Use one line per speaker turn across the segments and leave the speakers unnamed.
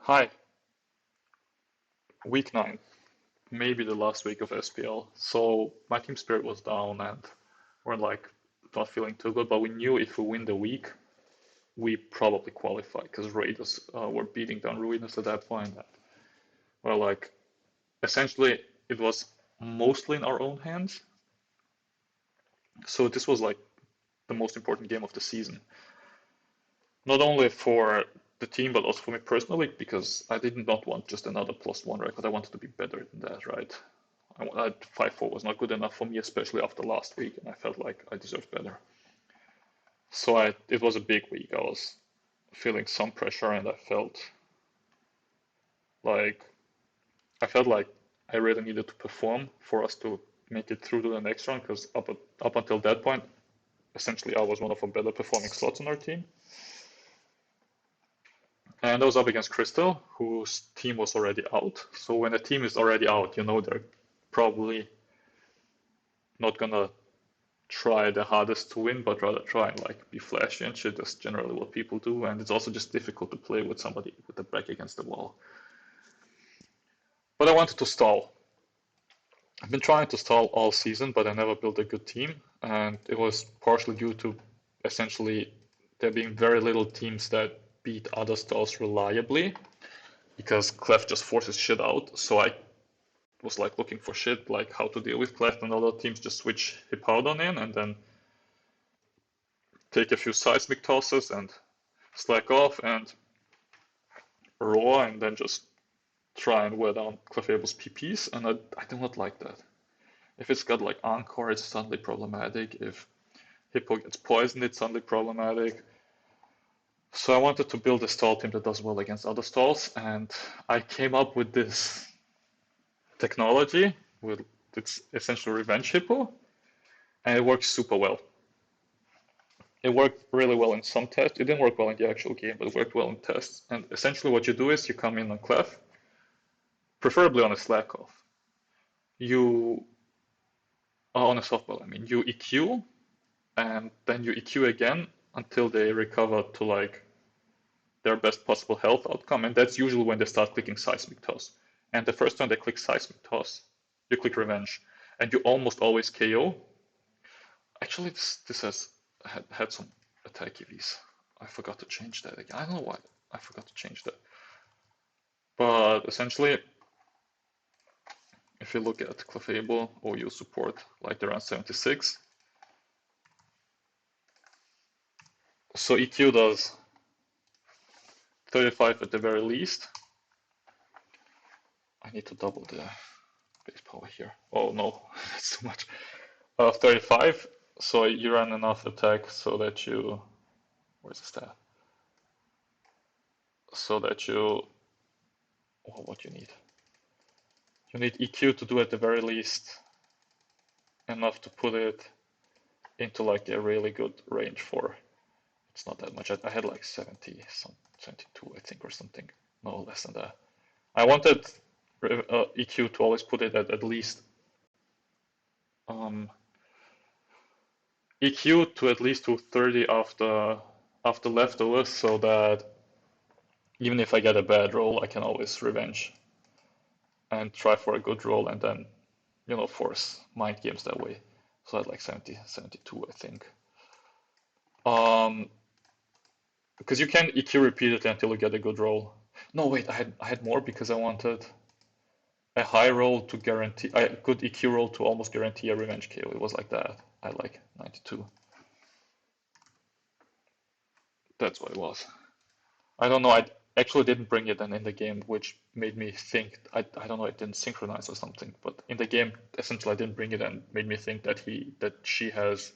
Hi, week 9, maybe the last week of SPL. So my team spirit was down and we're like not feeling too good, but we knew if we win the week, we probably qualify because Raiders were beating down Ruiners at that point. Well, like essentially it was mostly in our own hands. So this was like the most important game of the season. Not only for the team, but also for me personally, because I did not want just another +1 record. I wanted to be better than that, right? 5-4 was not good enough for me, especially after last week, and I felt like I deserved better. So it was a big week. I was feeling some pressure, and like I felt like I really needed to perform for us to make it through to the next round, because up until that point, essentially I was one of the better performing slots on our team. And I was up against Kristyl, whose team was already out. So when a team is already out, you know they're probably not gonna try the hardest to win, but rather try and like be flashy and shit. That's generally what people do, and it's also just difficult to play with somebody with the back against the wall. But I wanted to stall. I've been trying to stall all season, but I never built a good team, and it was partially due to essentially there being very little teams that beat other stalls reliably, because Clef just forces shit out. So I was like looking for shit, like how to deal with Clef, and other teams just switch Hippowdon in and then take a few seismic tosses and slack off and roar and then just try and wear down Clefable's PPs, and I do not like that. If it's got like Encore, it's suddenly problematic. If Hippo gets poisoned, it's suddenly problematic. So I wanted to build a stall team that does well against other stalls, and I came up with this technology with its essentially Revenge Hippo, and it works super well. It worked really well in some tests. It didn't work well in the actual game, but it worked well in tests. And essentially what you do is you come in on Clef, preferably on a slack off. You on a softball, I mean, you EQ and then you EQ again until they recover to like their best possible health outcome, and that's usually when they start clicking Seismic Toss. And the first time they click Seismic Toss, you click Revenge, and you almost always KO. Actually, this has had some attack EVs. I forgot to change that again. I don't know why I forgot to change that. But essentially, if you look at Clefable OU support, like they're around 76. So EQ does 35 at the very least. I need to double the base power here. Oh no, that's too much. 35, so you run enough attack so that you, where's the stat? So that you, well, what you need? You need EQ to do at the very least enough to put it into like a really good range for, it's not that much. I had like 70, 72 I think or something, no less than that. I wanted EQ to always put it at least EQ to at least 230 after leftovers, so that even if I get a bad roll, I can always revenge and try for a good roll, and then force mind games that way. So I had like 70, 72 I think. Because you can EQ repeatedly until you get a good roll. No, wait, I had more because I wanted a high roll to guarantee a good EQ roll to almost guarantee a revenge KO. It was like that. I had like 92. That's what it was. I don't know. I actually didn't bring it in the game, which made me think. I don't know. It didn't synchronize or something. But in the game, essentially, I didn't bring it and made me think that she has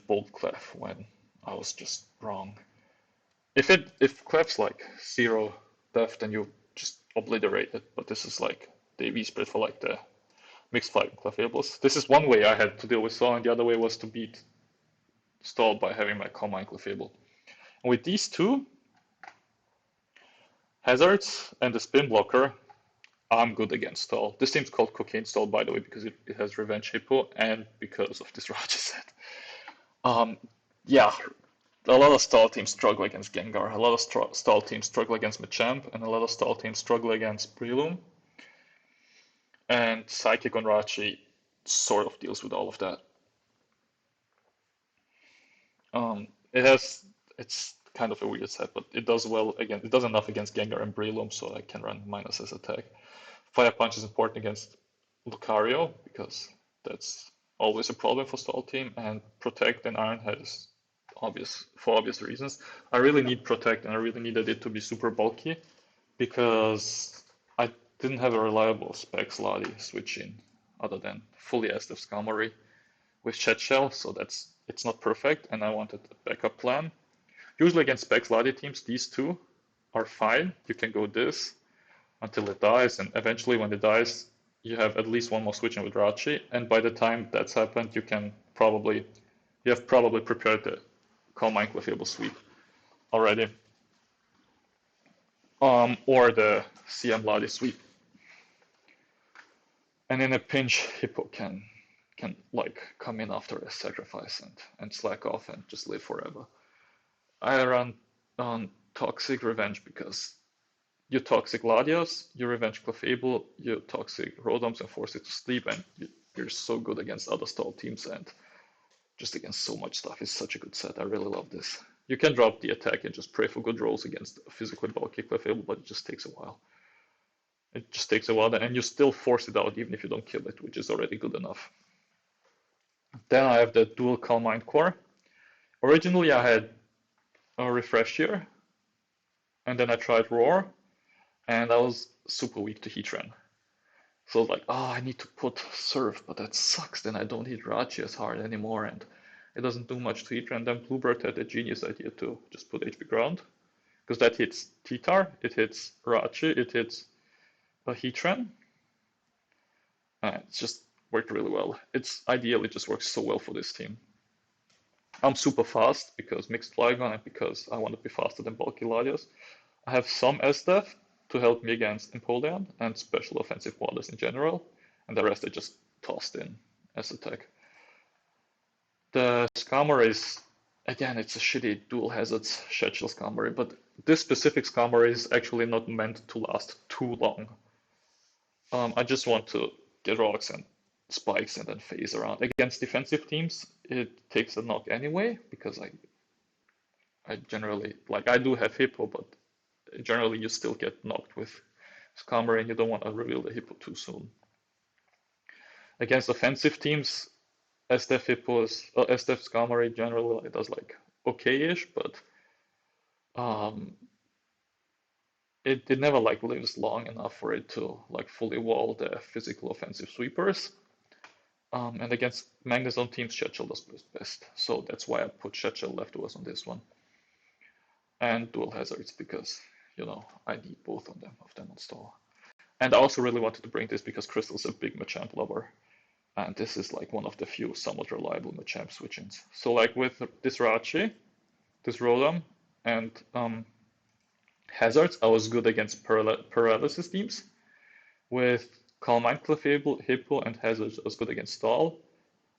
bold clef when I was just wrong. If clef's like 0 def, then you just obliterate it. But this is like the AV spread for like the mixed fighting clefables. This is one way I had to deal with Saw, and the other way was to beat Stall by having my combine clefable. And with these two hazards and the spin blocker, I'm good against Stall. This team's called Cocaine Stall, by the way, because it has Revenge Hippo and because of this Raja set. Yeah, a lot of stall teams struggle against Gengar, a lot of stall teams struggle against Machamp, and a lot of stall teams struggle against Breloom. And Psychic on Rachi sort of deals with all of that. It's kind of a weird set, but it does well again. It does enough against Gengar and Breloom, so I can run minus as attack. Fire Punch is important against Lucario because that's always a problem for stall team, and Protect and Iron Head is obvious for obvious reasons. I really need Protect, and I really needed it to be super bulky because I didn't have a reliable Specs Ladi switch in other than fully SDF Skarmory with Chet Shell, so it's not perfect, and I wanted a backup plan. Usually against Specs Ladi teams, these two are fine. You can go this until it dies, and eventually when it dies, you have at least one more switch in with Rachi, and by the time that's happened, you have probably prepared the Calm Mind Clefable sweep already, or the CM Ladi sweep. And in a pinch, Hippo can like come in after a sacrifice and slack off and just live forever. I run on Toxic Revenge because you toxic Latios, you revenge Clefable, you toxic Rodoms and force it to sleep, and you're so good against other stall teams and just against so much stuff. It's such a good set. I really love this. You can drop the attack and just pray for good rolls against a physically bulky Clefable, but it just takes a while. It just takes a while, and you still force it out even if you don't kill it, which is already good enough. Then I have the dual Calm Mind Core. Originally I had a Refresh here, and then I tried Roar, and I was super weak to Heatran. So I was like, oh, I need to put Surf, but that sucks. Then I don't hit Rachi as hard anymore, and it doesn't do much to Heatran. Then Bluebird had a genius idea to just put HP Ground, because that hits T-Tar, it hits Rachi, it hits a Heatran. It's just worked really well. It's ideal, it just works so well for this team. I'm super fast because Mixed Flygon and because I want to be faster than bulky Latios. I have some SDF to help me against Empoleon and special offensive waters in general, and the rest I just tossed in as attack. The Skarmory is, again, it's a shitty dual hazards Shell Skarmory, but this specific Skarmory is actually not meant to last too long. I just want to get rocks and spikes and then phase around. Against defensive teams, it takes a knock anyway, because I generally, like, I do have Hippo, but generally you still get knocked with Skarmory and you don't want to reveal the Hippo too soon. Against offensive teams, SDF Skarmory generally does like okay-ish, but it never like lives long enough for it to like fully wall the physical offensive sweepers. And against Magnezone teams, Shell does best. So that's why I put Shell leftovers on this one. And dual hazards because, you know, I need both of them on stall. And I also really wanted to bring this because Krystyl's a big Machamp lover. And this is like one of the few somewhat reliable Machamp switch-ins. So like with this Rachi, this Rotom, and hazards, I was good against paralysis teams. With Calm Mind Clefable, Hippo, and hazards, I was good against stall.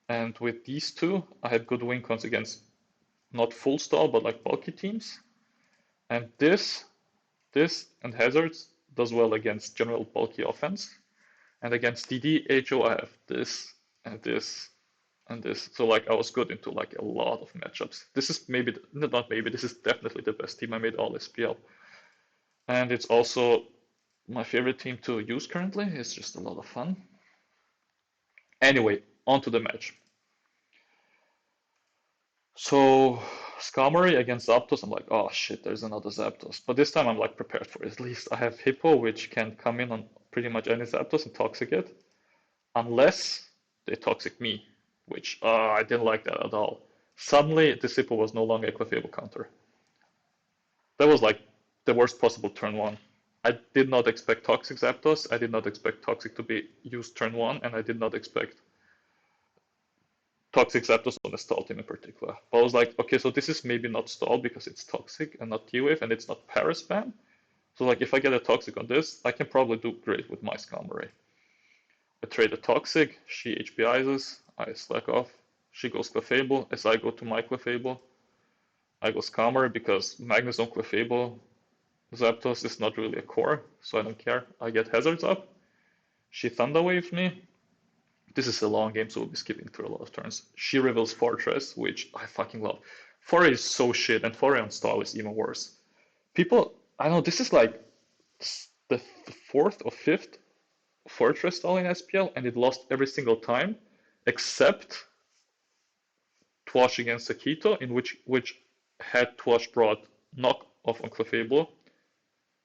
And with these two, I had good win cons against not full stall, but like bulky teams. And this and hazards does well against general bulky offense. And against DD, HO, I have this and this and this. So like I was good into like a lot of matchups. This is maybe, not maybe, this is definitely the best team I made all SPL. And it's also my favorite team to use currently. It's just a lot of fun. Anyway, on to the match. So Skarmory against Zapdos, I'm like, oh shit, there's another Zapdos. But this time I'm like prepared for it. At least I have Hippo, which can come in on pretty much any Zapdos and toxic it. Unless they toxic me, which I didn't like that at all. Suddenly, this Hippo was no longer a Clefable counter. That was like the worst possible turn one. I did not expect Toxic Zapdos, I did not expect Toxic to be used turn one, and I did not expect Toxic Zapdos on a stall team in particular. But I was like, okay, so this is maybe not stall because it's Toxic and not T-Wave and it's not Paras spam. So like if I get a Toxic on this, I can probably do great with my Skarmory. I trade a Toxic, she HPIs, I slack off, she goes Clefable, as I go to my Clefable. I go Scammer because Magnus on Clefable Zapdos is not really a core, so I don't care. I get Hazards up. She Thunder Waves me. This is a long game, so we'll be skipping through a lot of turns. She reveals Fortress, which I fucking love. Foray is so shit, and Foray on stall is even worse. People, I know this is like the fourth or fifth Fortress stall in SPL, and it lost every single time, except Twash against Akito, in which had Twash brought knock off on Clefable,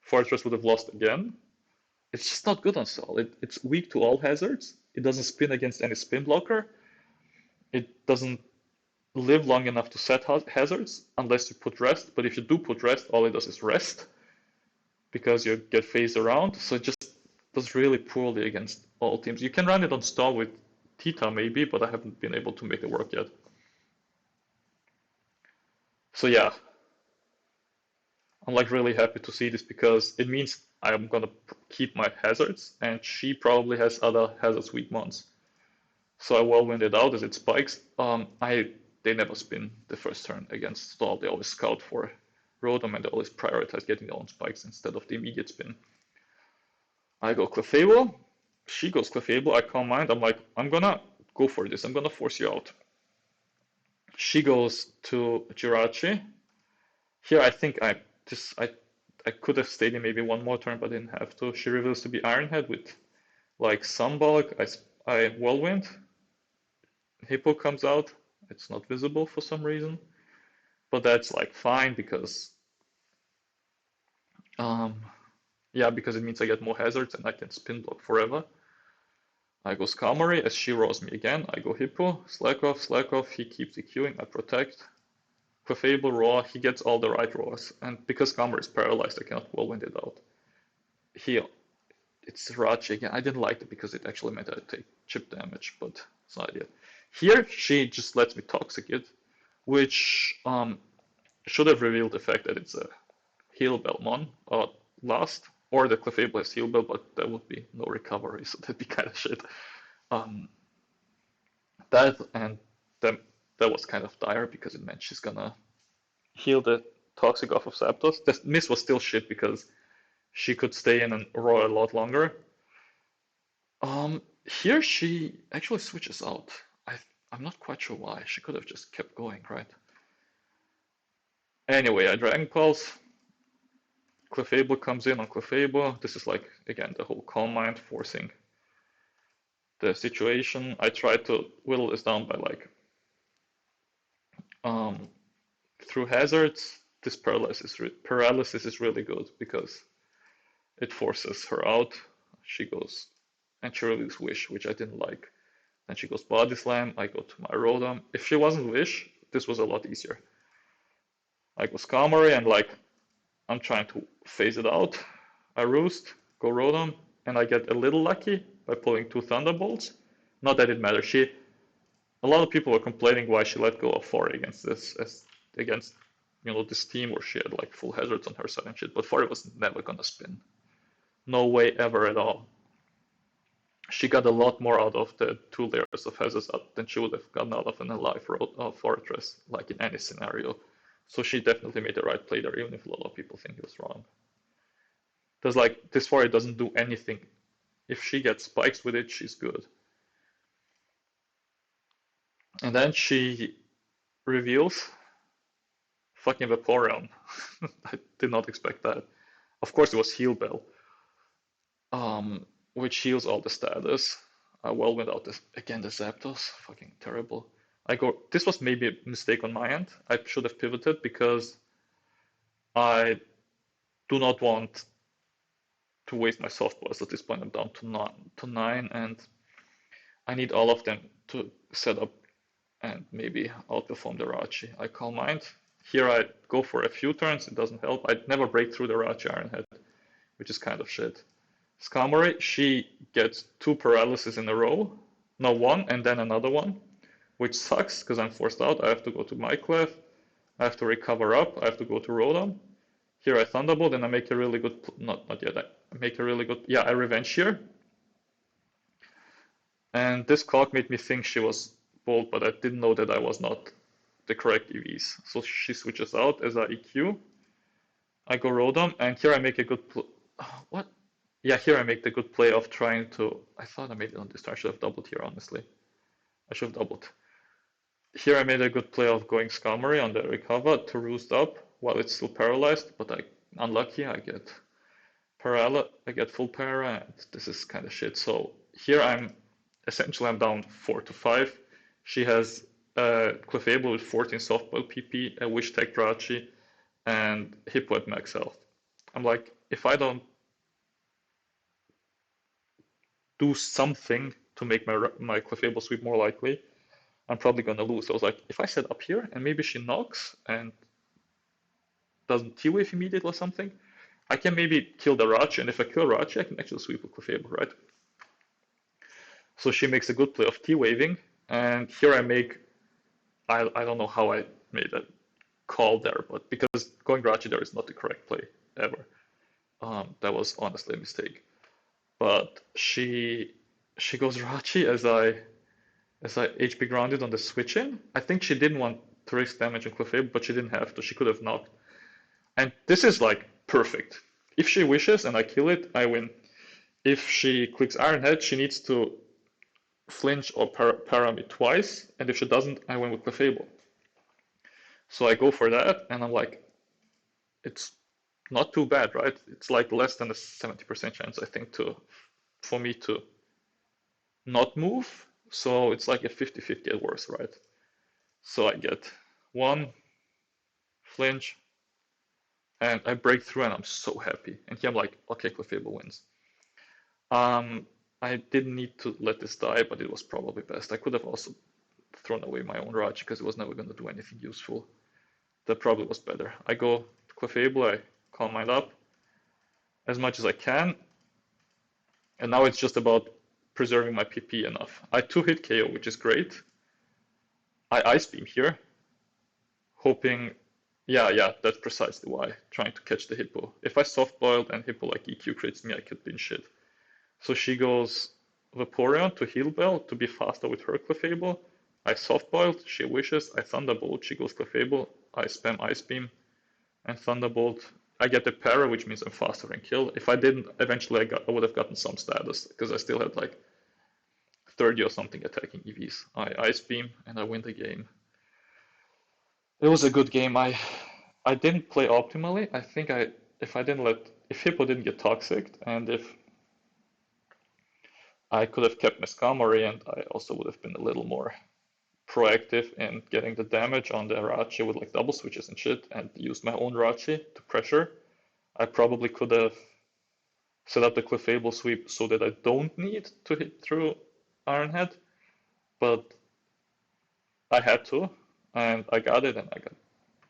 Fortress would have lost again. It's just not good on stall. It's weak to all hazards. It doesn't spin against any spin blocker. It doesn't live long enough to set hazards unless you put rest. But if you do put rest, all it does is rest because you get phased around. So it just does really poorly against all teams. You can run it on stall with Tita maybe, but I haven't been able to make it work yet. So yeah, I'm like really happy to see this because it means I'm gonna keep my hazards, and she probably has other hazards weak mons. So I whirlwind it out as it spikes. They never spin the first turn against stall. They always scout for Rotom and they always prioritize getting their own spikes instead of the immediate spin. I go Clefable. She goes Clefable. I Calm Mind. I'm like, I'm gonna go for this. I'm gonna force you out. She goes to Jirachi. Here I think I could have stayed in maybe one more turn, but I didn't have to. She reveals to be Ironhead with like Sunbulk. I Whirlwind. Hippo comes out. It's not visible for some reason, but that's like fine because yeah, because it means I get more hazards and I can spin block forever. I go Skarmory as she rolls me again. I go Hippo, slack off. He keeps EQing. I protect. Clefable Roar. He gets all the right roars, and because Skarmory is paralyzed, I cannot whirlwind it out. It's Rachi again. I didn't like it because it actually meant I'd take chip damage, but it's not ideal. Here, she just lets me Toxic it, which should have revealed the fact that it's a Heal Bell mon last, or the Clefable has Heal Bell, but there would be no recovery, so that'd be kind of shit. That was kind of dire because it meant she's gonna heal the Toxic off of Zapdos. The miss was still shit because she could stay in and roar a lot longer. Here she actually switches out. I'm not quite sure why. She could have just kept going, right? Anyway, I Dragon Pulse. Clefable comes in on Clefable. This is like, again, the whole Calm Mind forcing the situation. I tried to whittle this down by like through hazards. This paralysis is really good because it forces her out. She goes and she releases Wish, which I didn't like. Then she goes Body Slam. I go to my Rotom. If she wasn't Wish, this was a lot easier. I go Skarmory and like I'm trying to phase it out. I Roost, go Rotom, and I get a little lucky by pulling 2 Thunderbolts. Not that it matters. A lot of people were complaining why she let go of 4 against this, against this team where she had like full hazards on her side and shit. But 4 was never gonna spin. No way ever at all. She got a lot more out of the 2 layers of hazards than she would have gotten out of an alive Fortress, like in any scenario. So she definitely made the right play there, even if a lot of people think it was wrong. There's like, this 4 doesn't do anything. If she gets spikes with it, she's good. And then she reveals fucking Vaporeon. I did not expect that. Of course, it was Heal Bell, which heals all the status. I whirlwind out this again. The Zapdos, fucking terrible. This was maybe a mistake on my end. I should have pivoted because I do not want to waste my softballs at this point. I'm down to 9, and I need all of them to set up and maybe outperform the Rachi. I Calm Mind. Here I go for a few turns. It doesn't help. I'd never break through the Rachi Ironhead, which is kind of shit. Skarmory, she gets 2 paralysis in a row. No, 1 and then another one, which sucks because I'm forced out. I have to go to my Clef. I have to recover up. I have to go to Rotom. Here I Thunderbolt and I make a really good, not yet, I make a really good, yeah, I Revenge here. And this clock made me think she was bold, but I didn't know that I was not the correct EVs. So she switches out as a EQ. I go Rotom, and here I make a good play. What? Yeah, here I make the good play of trying to. I thought I made it on this turn. I should have doubled here, honestly. I should have doubled. Here I made a good play of going Skarmory on the recover to roost up while it's still paralyzed, but I unlucky. I get I get full para, and this is kind of shit. So here I'm down 4-5. She has Clefable with 14 softball PP, a Wish Tech Drachi, and Hippo at max health. I'm like, if I don't do something to make my Clefable sweep more likely, I'm probably gonna lose. I was like, if I set up here and maybe she knocks and doesn't T-Wave immediately or something, I can maybe kill the Rachi, and if I kill Rachi, I can actually sweep with Clefable, right? So she makes a good play of T-Waving, and here I make, I don't know how I made that call there, but because going Rachi there is not the correct play ever. That was honestly a mistake. But she goes Rachi as I HP grounded on the switch in. I think she didn't want to risk damage on Clefable, but she didn't have to. She could have knocked. And this is like perfect. If she wishes and I kill it, I win. If she clicks Iron Head, she needs to flinch or para me twice, and if she doesn't, I win with Clefable. So I go for that, and I'm like, it's not too bad, right? It's like less than a 70% chance, I think, for me to not move. So it's like a 50-50 at worst, right? So I get one flinch, and I break through, and I'm so happy. And here I'm like, okay, Clefable wins. I didn't need to let this die, but it was probably best. I could have also thrown away my own Raj because it was never going to do anything useful. That probably was better. I go to Clefable, I calm mine up as much as I can, and now it's just about preserving my PP enough. I 2-hit KO, which is great. I Ice Beam here, hoping, yeah, that's precisely why, trying to catch the Hippo. If I soft boiled and Hippo like EQ crits me, I could be in shit. So she goes Vaporeon to Heal Bell to be faster with her Clefable. I soft boiled, she wishes, I Thunderbolt, she goes Clefable, I spam Ice Beam and Thunderbolt. I get the para, which means I'm faster and kill. If I didn't, eventually I would have gotten some status because I still had like 30 or something attacking EVs. I Ice Beam and I win the game. It was a good game. I didn't play optimally. I think if Hippo didn't get toxic and if I could have kept my Skarmory, and I also would have been a little more proactive in getting the damage on the Rachi with like double switches and shit, and used my own Rachi to pressure. I probably could have set up the Clefable sweep so that I don't need to hit through Iron Head, but I had to, and I got it, and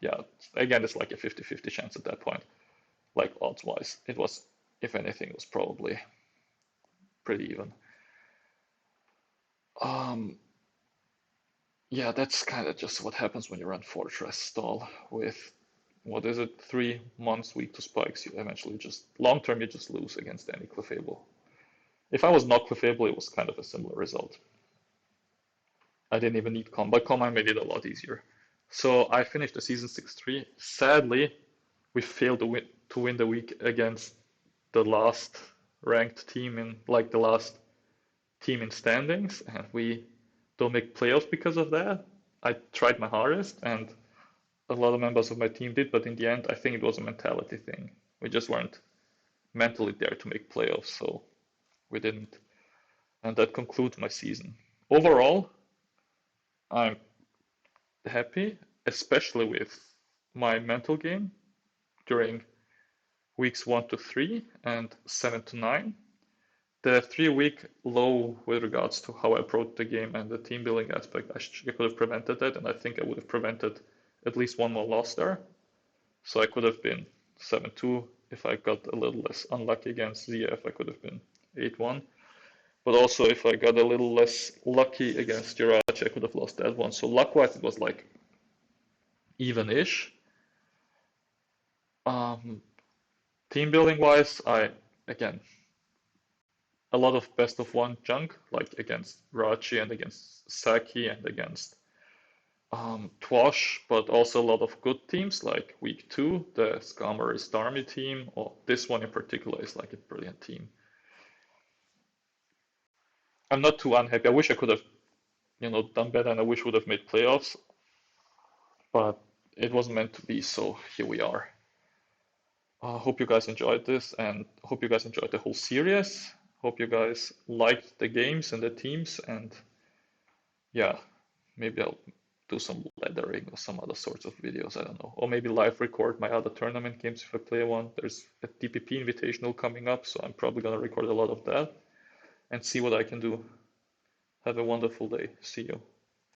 yeah, again, it's like a 50-50 chance at that point, like odds-wise. It was, if anything, it was probably pretty even. Yeah, that's kind of just what happens when you run Fortress stall with, what is it, 3 months weak to spikes. You eventually just, long term, you just lose against any Clefable. If I was not Clefable, it was kind of a similar result. I didn't even need Calm, but Calm I made it a lot easier. So I finished the season 6-3. Sadly, we failed to win the week against the last ranked team in, like the last team in standings, and we don't make playoffs because of that. I tried my hardest, and a lot of members of my team did, but in the end, I think it was a mentality thing. We just weren't mentally there to make playoffs, so we didn't. And that concludes my season. Overall, I'm happy, especially with my mental game during weeks 1-3 and 7-9. The 3-week low with regards to how I approached the game and the team building aspect, I could have prevented that, and I think I would have prevented at least one more loss there. So I could have been 7-2 if I got a little less unlucky against ZF. I could have been 8-1. But also if I got a little less lucky against Jirachi, I could have lost that one. So luck-wise, it was like even-ish. Team building-wise, again, a lot of best of one junk, like against Rachi and against Saki and against Twash, but also a lot of good teams like week 2, the Skarmory Starmie team, or this one in particular is like a brilliant team. I'm not too unhappy. I wish I could have, done better, and I wish would have made playoffs, but it wasn't meant to be, so here we are. Hope you guys enjoyed this, and hope you guys enjoyed the whole series. Hope you guys liked the games and the teams, and yeah, maybe I'll do some leathering or some other sorts of videos, I don't know. Or maybe live record my other tournament games if I play one. There's a DPP Invitational coming up, so I'm probably gonna record a lot of that and see what I can do. Have a wonderful day. See you.